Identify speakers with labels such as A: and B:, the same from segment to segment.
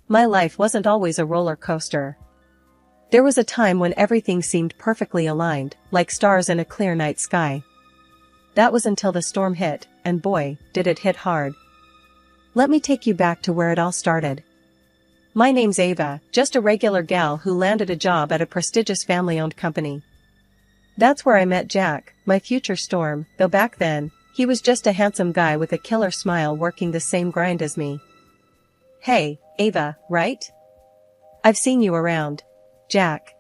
A: My life wasn't always a roller coaster. There was a time when everything seemed perfectly aligned, like stars in a clear night sky. That was until the storm hit, and boy, did it hit hard. Let me take you back to where it all started. My name's Ava, just a regular gal who landed a job at a prestigious family-owned company. That's where I met Jack, my future storm, though back then, he was just a handsome guy with a killer smile working the same grind as me. Hey, Ava, right? I've seen you around. Jack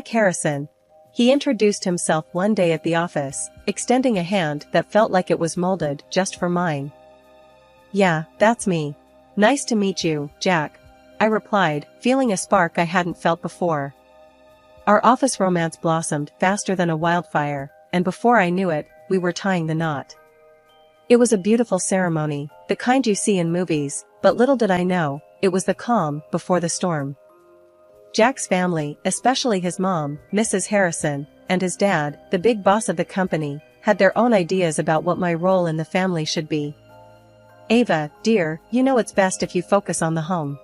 A: Harrison. He introduced himself one day at the office, extending a hand that felt like it was molded just for mine. Yeah, that's me. Nice to meet you, Jack, I replied, feeling a spark I hadn't felt before. Our office romance blossomed faster than a wildfire, and before I knew it, we were tying the knot. It was a beautiful ceremony, the kind you see in movies, but little did I know, it was the calm before the storm. Jack's family, especially his mom, Mrs. Harrison, and his dad, the big boss of the company, had their own ideas about what my role in the family should be. Ava, dear, you know it's best if you focus on the home.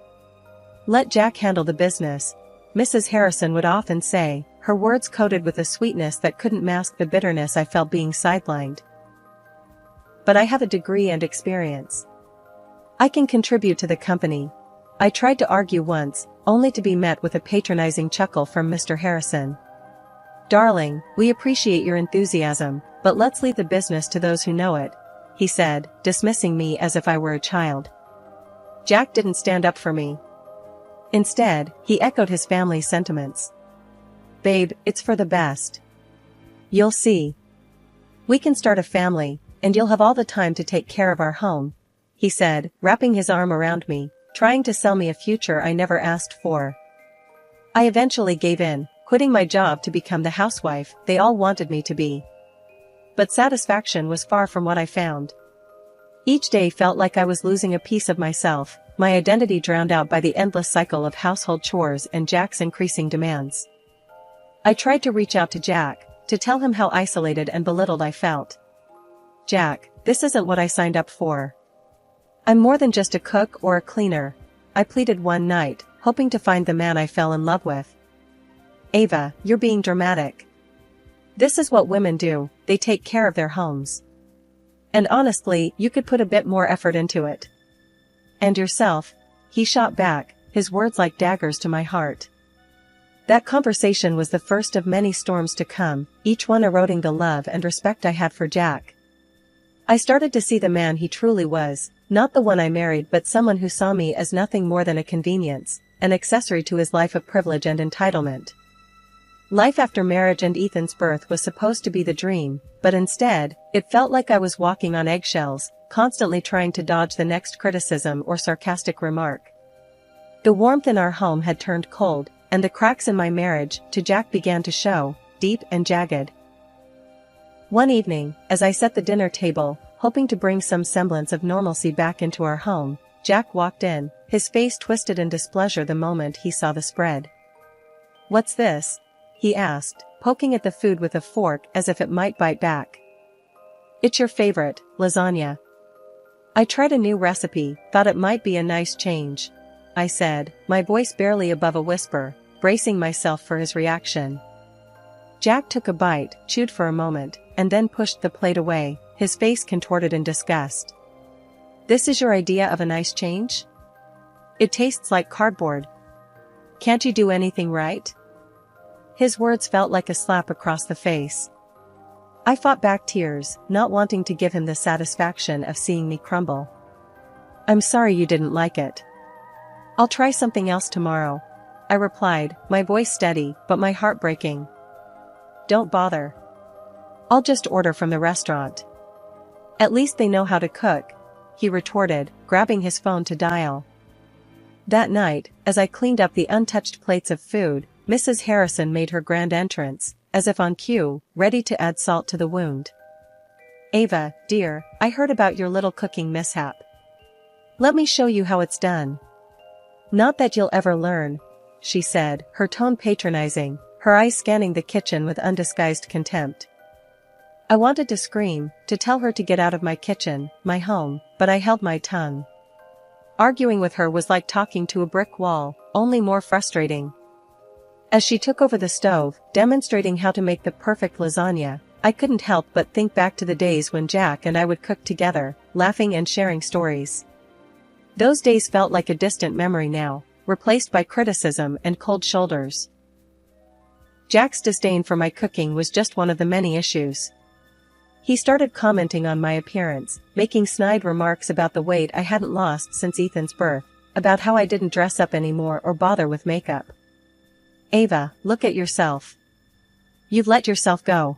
A: Let Jack handle the business, Mrs. Harrison would often say, her words coated with a sweetness that couldn't mask the bitterness I felt being sidelined. But I have a degree and experience. I can contribute to the company. I tried to argue once, only to be met with a patronizing chuckle from Mr. Harrison. Darling, we appreciate your enthusiasm, but let's leave the business to those who know it, he said, dismissing me as if I were a child. Jack didn't stand up for me. Instead, he echoed his family's sentiments. Babe, it's for the best. You'll see. We can start a family, and you'll have all the time to take care of our home, he said, wrapping his arm around me, trying to sell me a future I never asked for. I eventually gave in, quitting my job to become the housewife they all wanted me to be. But satisfaction was far from what I found. Each day felt like I was losing a piece of myself, my identity drowned out by the endless cycle of household chores and Jack's increasing demands. I tried to reach out to Jack, to tell him how isolated and belittled I felt. Jack, this isn't what I signed up for. I'm more than just a cook or a cleaner, I pleaded one night, hoping to find the man I fell in love with. Ava, you're being dramatic. This is what women do, they take care of their homes. And honestly, you could put a bit more effort into it. And yourself, he shot back, his words like daggers to my heart. That conversation was the first of many storms to come, each one eroding the love and respect I had for Jack. I started to see the man he truly was, not the one I married but someone who saw me as nothing more than a convenience, an accessory to his life of privilege and entitlement. Life after marriage and Ethan's birth was supposed to be the dream, but instead, it felt like I was walking on eggshells, constantly trying to dodge the next criticism or sarcastic remark. The warmth in our home had turned cold, and the cracks in my marriage to Jack began to show, deep and jagged. One evening, as I set the dinner table, hoping to bring some semblance of normalcy back into our home, Jack walked in, his face twisted in displeasure the moment he saw the spread. "What's this?" he asked, poking at the food with a fork as if it might bite back. "It's your favorite, lasagna." "I tried a new recipe, thought it might be a nice change," I said, my voice barely above a whisper, bracing myself for his reaction. Jack took a bite, chewed for a moment, and then pushed the plate away, his face contorted in disgust. "This is your idea of a nice change? It tastes like cardboard. Can't you do anything right?" His words felt like a slap across the face. I fought back tears, not wanting to give him the satisfaction of seeing me crumble. "I'm sorry you didn't like it. I'll try something else tomorrow," I replied, my voice steady, but my heart breaking. "Don't bother. I'll just order from the restaurant. At least they know how to cook," he retorted, grabbing his phone to dial. That night, as I cleaned up the untouched plates of food, Mrs. Harrison made her grand entrance, as if on cue, ready to add salt to the wound. "Ava, dear, I heard about your little cooking mishap. Let me show you how it's done." "Not that you'll ever learn," she said, her tone patronizing, her eyes scanning the kitchen with undisguised contempt. I wanted to scream, to tell her to get out of my kitchen, my home, but I held my tongue. Arguing with her was like talking to a brick wall, only more frustrating. As she took over the stove, demonstrating how to make the perfect lasagna, I couldn't help but think back to the days when Jack and I would cook together, laughing and sharing stories. Those days felt like a distant memory now, replaced by criticism and cold shoulders. Jack's disdain for my cooking was just one of the many issues. He started commenting on my appearance, making snide remarks about the weight I hadn't lost since Ethan's birth, about how I didn't dress up anymore or bother with makeup. "Ava, look at yourself. You've let yourself go.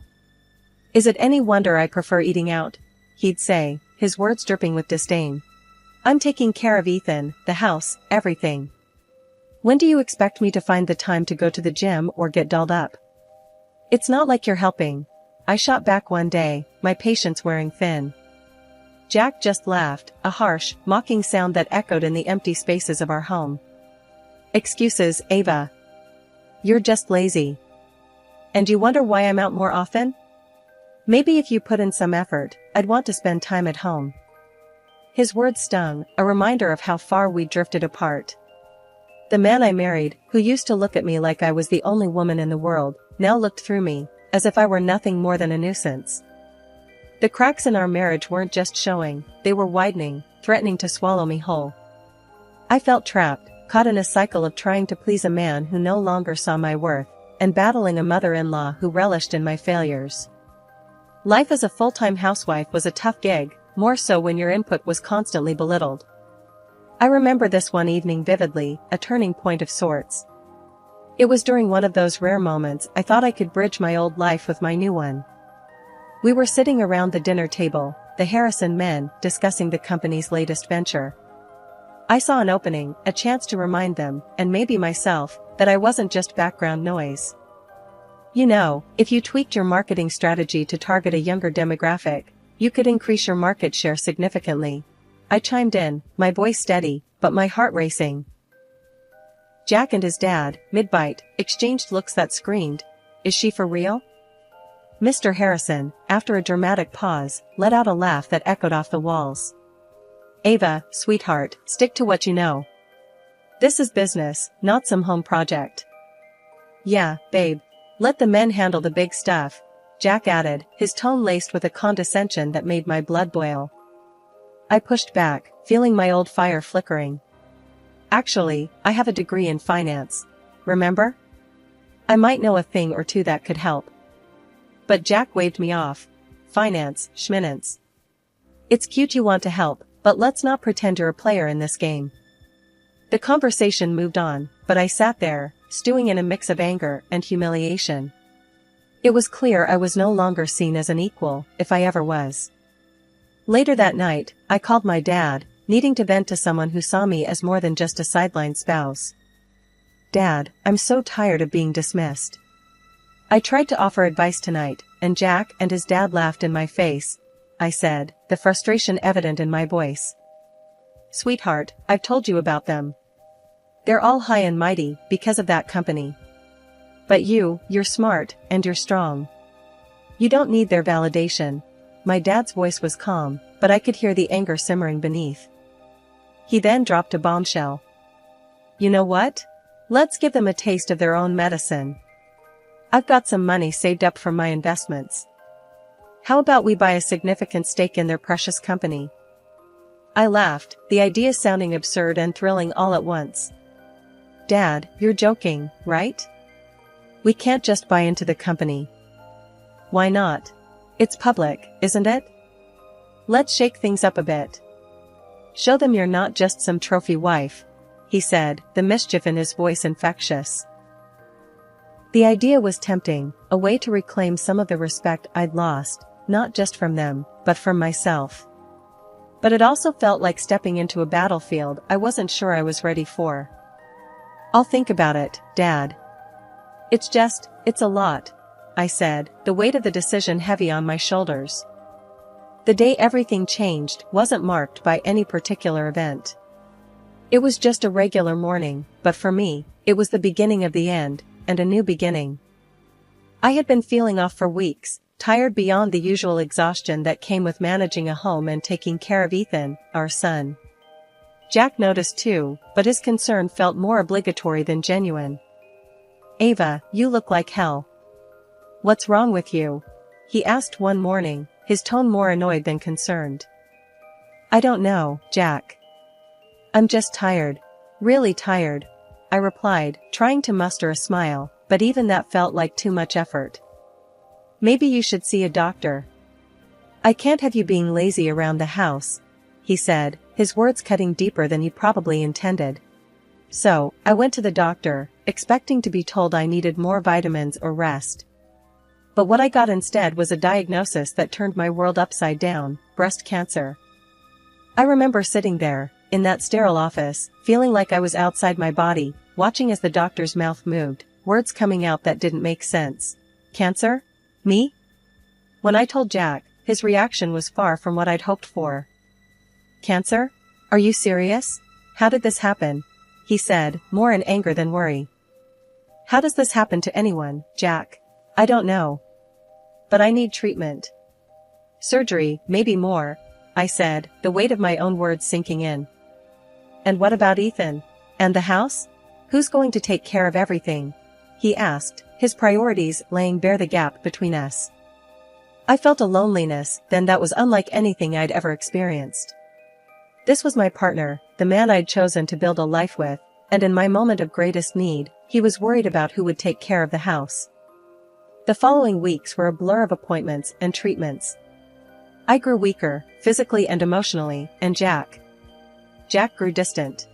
A: Is it any wonder I prefer eating out?" he'd say, his words dripping with disdain. "I'm taking care of Ethan, the house, everything. When do you expect me to find the time to go to the gym or get dolled up? It's not like you're helping," I shot back one day, my patience wearing thin. Jack just laughed, a harsh, mocking sound that echoed in the empty spaces of our home. "Excuses, Ava. You're just lazy. And you wonder why I'm out more often? Maybe if you put in some effort, I'd want to spend time at home." His words stung, a reminder of how far we'd drifted apart. The man I married, who used to look at me like I was the only woman in the world, now looked through me, as if I were nothing more than a nuisance. The cracks in our marriage weren't just showing, they were widening, threatening to swallow me whole. I felt trapped, caught in a cycle of trying to please a man who no longer saw my worth, and battling a mother-in-law who relished in my failures. Life as a full-time housewife was a tough gig, more so when your input was constantly belittled. I remember this one evening vividly, a turning point of sorts. It was during one of those rare moments I thought I could bridge my old life with my new one. We were sitting around the dinner table, the Harrison men, discussing the company's latest venture. I saw an opening, a chance to remind them, and maybe myself, that I wasn't just background noise. "You know, if you tweaked your marketing strategy to target a younger demographic, you could increase your market share significantly," I chimed in, my voice steady, but my heart racing. Jack and his dad, mid-bite, exchanged looks that screamed, "Is she for real?" Mr. Harrison, after a dramatic pause, let out a laugh that echoed off the walls. "Ava, sweetheart, stick to what you know. This is business, not some home project." "Yeah, babe. Let the men handle the big stuff," Jack added, his tone laced with a condescension that made my blood boil. I pushed back, feeling my old fire flickering. "Actually, I have a degree in finance. Remember? I might know a thing or two that could help." But Jack waved me off. "Finance, schminance. It's cute you want to help, but let's not pretend you're a player in this game." The conversation moved on, but I sat there, stewing in a mix of anger and humiliation. It was clear I was no longer seen as an equal, if I ever was. Later that night, I called my dad, needing to vent to someone who saw me as more than just a sideline spouse. "Dad, I'm so tired of being dismissed. I tried to offer advice tonight, and Jack and his dad laughed in my face," I said, the frustration evident in my voice. "Sweetheart, I've told you about them. They're all high and mighty because of that company. But you're smart, and you're strong. You don't need their validation." My dad's voice was calm, but I could hear the anger simmering beneath. He then dropped a bombshell. "You know what? Let's give them a taste of their own medicine. I've got some money saved up from my investments. How about we buy a significant stake in their precious company?" I laughed, the idea sounding absurd and thrilling all at once. "Dad, you're joking, right? We can't just buy into the company." "Why not? It's public, isn't it? Let's shake things up a bit. Show them you're not just some trophy wife," he said, the mischief in his voice infectious. The idea was tempting, a way to reclaim some of the respect I'd lost, not just from them, but from myself. But it also felt like stepping into a battlefield I wasn't sure I was ready for. "I'll think about it, Dad. It's a lot," I said, the weight of the decision heavy on my shoulders. The day everything changed wasn't marked by any particular event. It was just a regular morning, but for me, it was the beginning of the end, and a new beginning. I had been feeling off for weeks, tired beyond the usual exhaustion that came with managing a home and taking care of Ethan, our son. Jack noticed too, but his concern felt more obligatory than genuine. "Ava, you look like hell. What's wrong with you?" he asked one morning, his tone more annoyed than concerned. "I don't know, Jack. I'm just tired. Really tired," I replied, trying to muster a smile, but even that felt like too much effort. "Maybe you should see a doctor." "I can't have you being lazy around the house," he said, his words cutting deeper than he probably intended. So, I went to the doctor, expecting to be told I needed more vitamins or rest. But what I got instead was a diagnosis that turned my world upside down: breast cancer. I remember sitting there, in that sterile office, feeling like I was outside my body, watching as the doctor's mouth moved, words coming out that didn't make sense. "Cancer? Me?" When I told Jack, his reaction was far from what I'd hoped for. "Cancer? Are you serious? How did this happen?" he said, more in anger than worry. "How does this happen to anyone, Jack?" "I don't know. But I need treatment." "Surgery, maybe more," I said, the weight of my own words sinking in. "And what about Ethan? And the house? Who's going to take care of everything?" he asked, his priorities laying bare the gap between us. I felt a loneliness then that was unlike anything I'd ever experienced. This was my partner, the man I'd chosen to build a life with, and in my moment of greatest need, he was worried about who would take care of the house. The following weeks were a blur of appointments and treatments. I grew weaker, physically and emotionally, and Jack grew distant.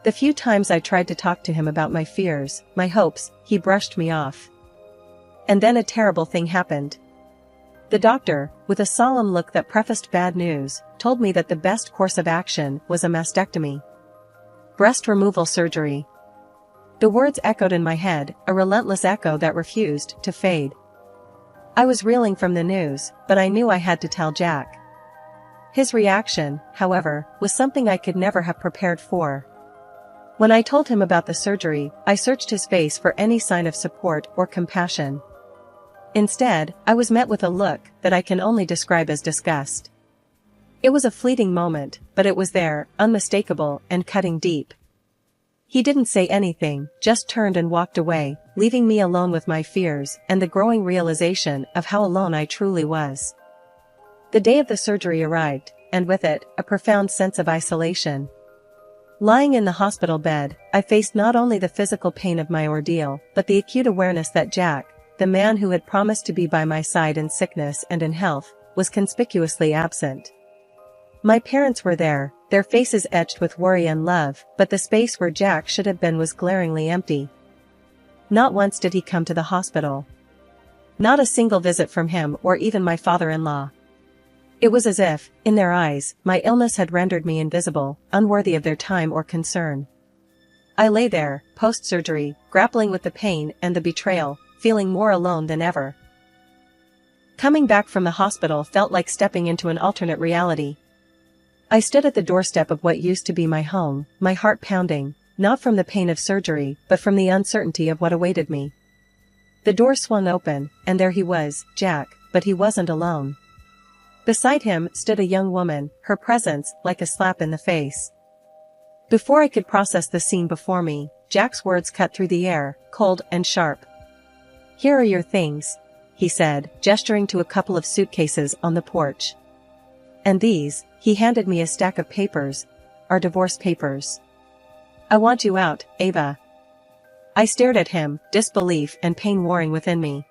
A: The few times I tried to talk to him about my fears, my hopes, he brushed me off. And then a terrible thing happened. The doctor, with a solemn look that prefaced bad news, told me that the best course of action was a mastectomy. Breast removal surgery. The words echoed in my head, a relentless echo that refused to fade. I was reeling from the news, but I knew I had to tell Jack. His reaction, however, was something I could never have prepared for. When I told him about the surgery, I searched his face for any sign of support or compassion. Instead, I was met with a look that I can only describe as disgust. It was a fleeting moment, but it was there, unmistakable and cutting deep. He didn't say anything, just turned and walked away, leaving me alone with my fears and the growing realization of how alone I truly was. The day of the surgery arrived, and with it, a profound sense of isolation. Lying in the hospital bed, I faced not only the physical pain of my ordeal, but the acute awareness that Jack, the man who had promised to be by my side in sickness and in health, was conspicuously absent. My parents were there, their faces etched with worry and love, but the space where Jack should have been was glaringly empty. Not once did he come to the hospital. Not a single visit from him or even my father-in-law. It was as if, in their eyes, my illness had rendered me invisible, unworthy of their time or concern. I lay there, post-surgery, grappling with the pain and the betrayal, feeling more alone than ever. Coming back from the hospital felt like stepping into an alternate reality. I stood at the doorstep of what used to be my home, my heart pounding, not from the pain of surgery, but from the uncertainty of what awaited me. The door swung open, and there he was, Jack, but he wasn't alone. Beside him stood a young woman, her presence like a slap in the face. Before I could process the scene before me, Jack's words cut through the air, cold and sharp. "Here are your things," he said, gesturing to a couple of suitcases on the porch. "And these," he handed me a stack of papers, "are divorce papers. I want you out, Ava." I stared at him, disbelief and pain warring within me.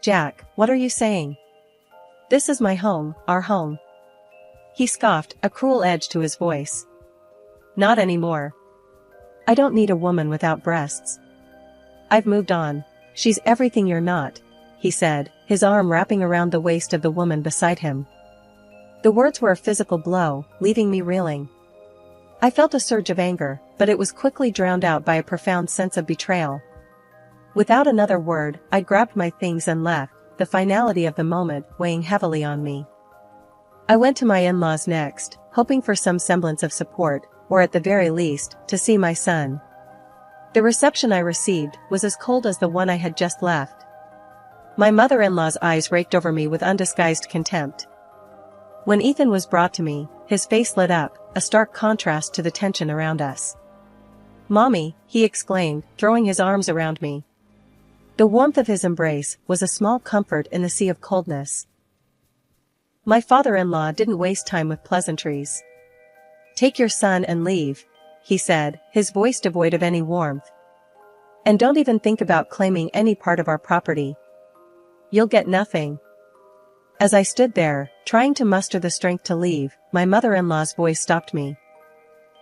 A: "Jack, what are you saying? This is my home, our home." He scoffed, a cruel edge to his voice. "Not anymore. I don't need a woman without breasts. I've moved on. She's everything you're not," he said, his arm wrapping around the waist of the woman beside him. The words were a physical blow, leaving me reeling. I felt a surge of anger, but it was quickly drowned out by a profound sense of betrayal. Without another word, I grabbed my things and left, the finality of the moment weighing heavily on me. I went to my in-laws next, hoping for some semblance of support, or at the very least, to see my son. The reception I received was as cold as the one I had just left. My mother-in-law's eyes raked over me with undisguised contempt. When Ethan was brought to me, his face lit up, a stark contrast to the tension around us. "Mommy," he exclaimed, throwing his arms around me. The warmth of his embrace was a small comfort in the sea of coldness. My father-in-law didn't waste time with pleasantries. "Take your son and leave," he said, his voice devoid of any warmth. "And don't even think about claiming any part of our property. You'll get nothing." As I stood there, trying to muster the strength to leave, my mother-in-law's voice stopped me.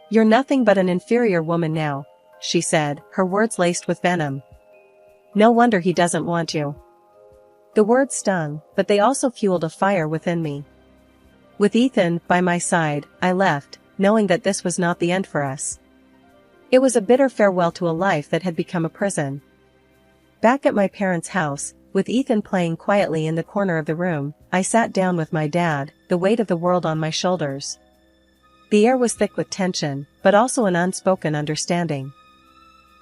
A: "You're nothing but an inferior woman now," she said, her words laced with venom. "No wonder he doesn't want you." The words stung, but they also fueled a fire within me. With Ethan by my side, I left, knowing that this was not the end for us. It was a bitter farewell to a life that had become a prison. Back at my parents' house, with Ethan playing quietly in the corner of the room, I sat down with my dad, the weight of the world on my shoulders. The air was thick with tension, but also an unspoken understanding.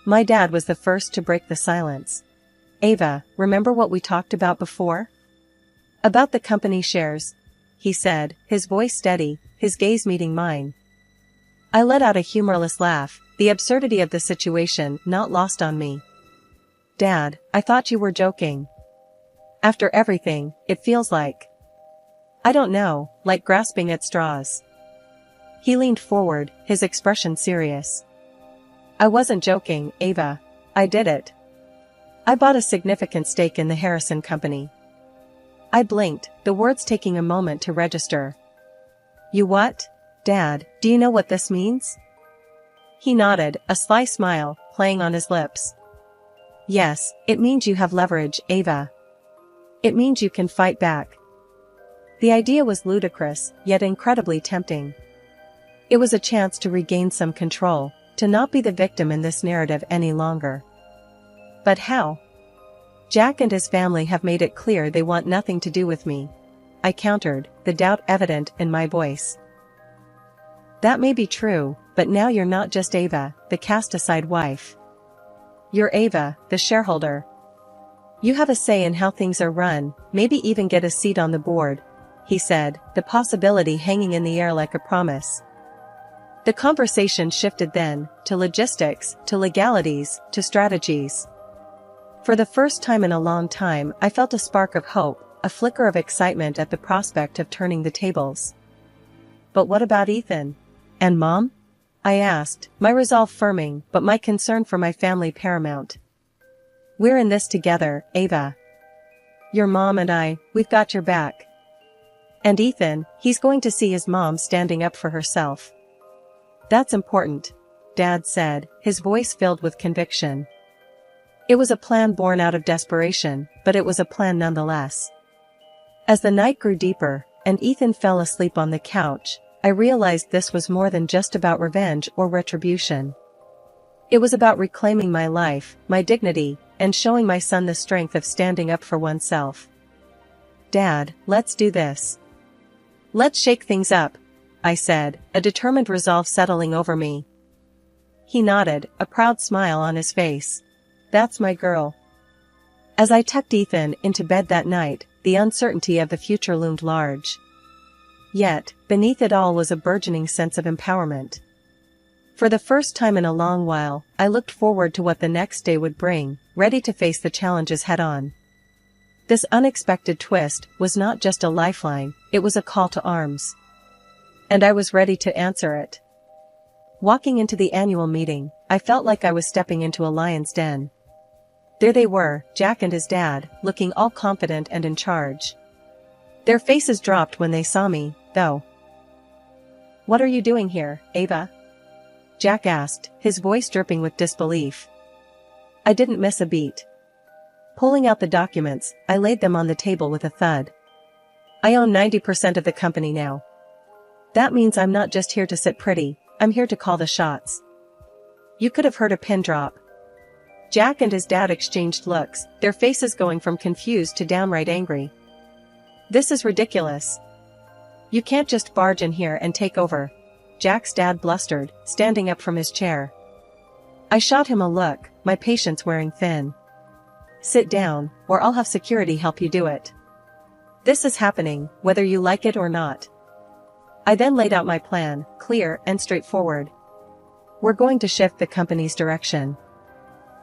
A: My dad was the first to break the silence. "Ava, remember what we talked about before? About the company shares," he said, his voice steady, his gaze meeting mine. I let out a humorless laugh, the absurdity of the situation not lost on me. "Dad, I thought you were joking. After everything, it feels like, I don't know, like grasping at straws." He leaned forward, his expression serious. "I wasn't joking, Ava. I did it. I bought a significant stake in the Harrison Company." I blinked, the words taking a moment to register. "You what? Dad, do you know what this means?" He nodded, a sly smile playing on his lips. "Yes, it means you have leverage, Ava. It means you can fight back." The idea was ludicrous, yet incredibly tempting. It was a chance to regain some control, to not be the victim in this narrative any longer. But how? "Jack and his family have made it clear they want nothing to do with me," I countered, the doubt evident in my voice. "That may be true, but now you're not just Ava, the cast-aside wife. You're Ava, the shareholder. You have a say in how things are run, maybe even get a seat on the board," he said, the possibility hanging in the air like a promise. The conversation shifted then, to logistics, to legalities, to strategies. For the first time in a long time, I felt a spark of hope, a flicker of excitement at the prospect of turning the tables. "But what about Ethan? And Mom?" I asked, my resolve firming, but my concern for my family paramount. "We're in this together, Ava. Your mom and I, we've got your back. And Ethan, he's going to see his mom standing up for herself. That's important," Dad said, his voice filled with conviction. It was a plan born out of desperation, but it was a plan nonetheless. As the night grew deeper, and Ethan fell asleep on the couch, I realized this was more than just about revenge or retribution. It was about reclaiming my life, my dignity, and showing my son the strength of standing up for oneself. "Dad, let's do this. Let's shake things up," I said, a determined resolve settling over me. He nodded, a proud smile on his face. "That's my girl." As I tucked Ethan into bed that night, the uncertainty of the future loomed large. Yet, beneath it all was a burgeoning sense of empowerment. For the first time in a long while, I looked forward to what the next day would bring, ready to face the challenges head-on. This unexpected twist was not just a lifeline, it was a call to arms. And I was ready to answer it. Walking into the annual meeting, I felt like I was stepping into a lion's den. There they were, Jack and his dad, looking all confident and in charge. Their faces dropped when they saw me, though. "What are you doing here, Ava?" Jack asked, his voice dripping with disbelief. I didn't miss a beat. Pulling out the documents, I laid them on the table with a thud. "I own 90% of the company now. That means I'm not just here to sit pretty, I'm here to call the shots." You could have heard a pin drop. Jack and his dad exchanged looks, their faces going from confused to downright angry. "This is ridiculous. You can't just barge in here and take over," Jack's dad blustered, standing up from his chair. I shot him a look, my patience wearing thin. "Sit down, or I'll have security help you do it. This is happening, whether you like it or not." I then laid out my plan, clear and straightforward. We're going to shift the company's direction.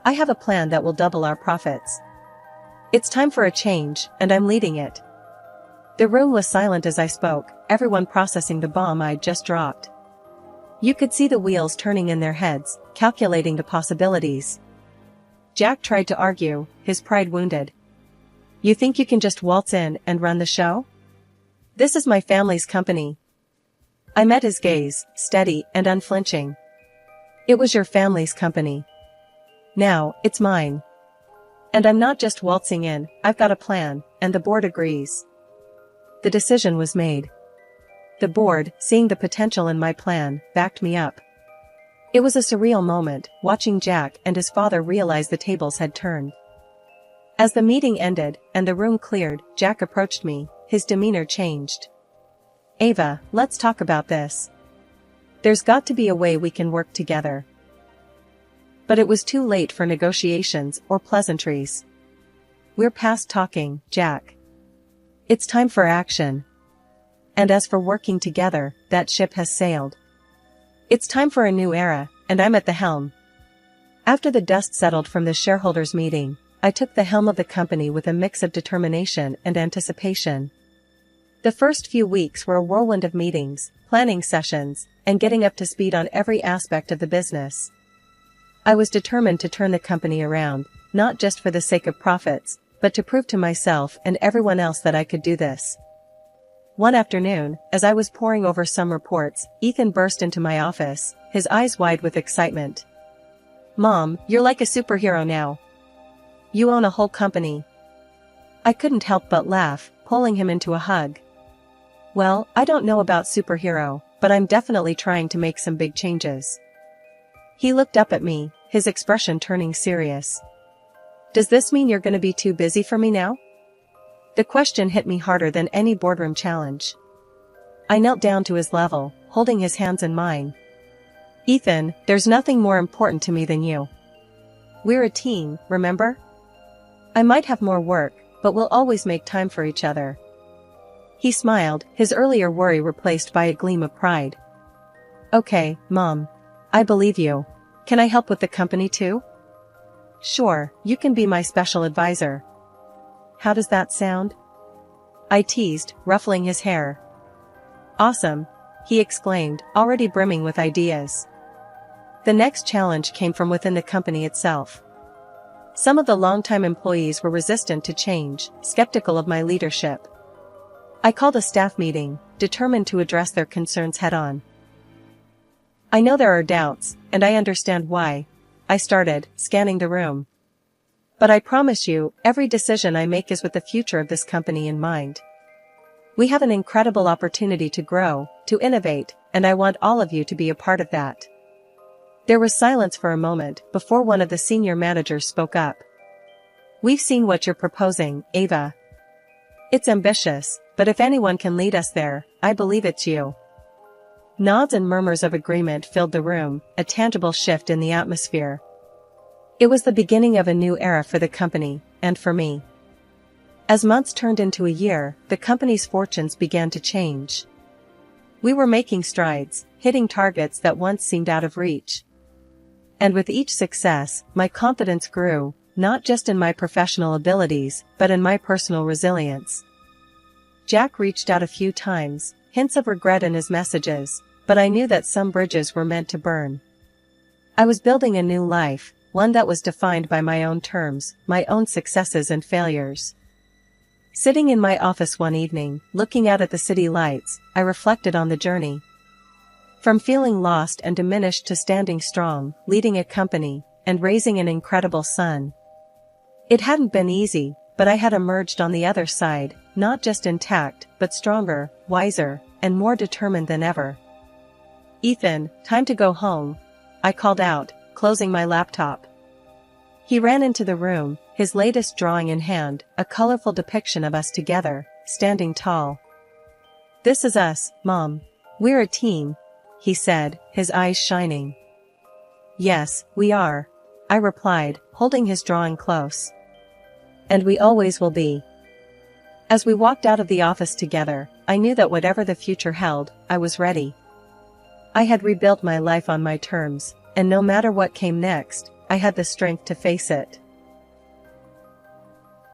A: I have a plan that will double our profits. It's time for a change, and I'm leading it. The room was silent as I spoke, everyone processing the bomb I'd just dropped. You could see the wheels turning in their heads, calculating the possibilities. Jack tried to argue, his pride wounded. You think you can just waltz in and run the show? This is my family's company. I met his gaze, steady and unflinching. It was your family's company. Now, it's mine. And I'm not just waltzing in, I've got a plan, and the board agrees. The decision was made. The board, seeing the potential in my plan, backed me up. It was a surreal moment, watching Jack and his father realize the tables had turned. As the meeting ended, and the room cleared, Jack approached me, his demeanor changed. Ava, let's talk about this. There's got to be a way we can work together. But it was too late for negotiations or pleasantries. We're past talking, Jack. It's time for action. And as for working together, that ship has sailed. It's time for a new era, and I'm at the helm. After the dust settled from the shareholders' meeting, I took the helm of the company with a mix of determination and anticipation. The first few weeks were a whirlwind of meetings, planning sessions, and getting up to speed on every aspect of the business. I was determined to turn the company around, not just for the sake of profits, but to prove to myself and everyone else that I could do this. One afternoon, as I was poring over some reports, Ethan burst into my office, his eyes wide with excitement. Mom, you're like a superhero now. You own a whole company. I couldn't help but laugh, pulling him into a hug. Well, I don't know about superhero, but I'm definitely trying to make some big changes. He looked up at me, his expression turning serious. Does this mean you're going to be too busy for me now? The question hit me harder than any boardroom challenge. I knelt down to his level, holding his hands in mine. Ethan, there's nothing more important to me than you. We're a team, remember? I might have more work, but we'll always make time for each other. He smiled, his earlier worry replaced by a gleam of pride. Okay, Mom. I believe you. Can I help with the company too? Sure, you can be my special advisor. How does that sound? I teased, ruffling his hair. Awesome, he exclaimed, already brimming with ideas. The next challenge came from within the company itself. Some of the longtime employees were resistant to change, skeptical of my leadership. I called a staff meeting, determined to address their concerns head-on. I know there are doubts, and I understand why. I started, scanning the room. But I promise you, every decision I make is with the future of this company in mind. We have an incredible opportunity to grow, to innovate, and I want all of you to be a part of that. There was silence for a moment before one of the senior managers spoke up. We've seen what you're proposing, Ava. It's ambitious, but if anyone can lead us there, I believe it's you. Nods and murmurs of agreement filled the room, a tangible shift in the atmosphere. It was the beginning of a new era for the company, and for me. As months turned into a year, the company's fortunes began to change. We were making strides, hitting targets that once seemed out of reach. And with each success, my confidence grew, not just in my professional abilities, but in my personal resilience. Jack reached out a few times, hints of regret in his messages, but I knew that some bridges were meant to burn. I was building a new life, one that was defined by my own terms, my own successes and failures. Sitting in my office one evening, looking out at the city lights, I reflected on the journey. From feeling lost and diminished to standing strong, leading a company, and raising an incredible son. It hadn't been easy, but I had emerged on the other side, not just intact, but stronger, wiser, and more determined than ever. Ethan, time to go home, I called out, closing my laptop. He ran into the room, his latest drawing in hand, a colorful depiction of us together, standing tall. This is us, Mom. We're a team, he said, his eyes shining. Yes, we are, I replied, holding his drawing close. And we always will be. As we walked out of the office together, I knew that whatever the future held, I was ready. I had rebuilt my life on my terms, and no matter what came next, I had the strength to face it.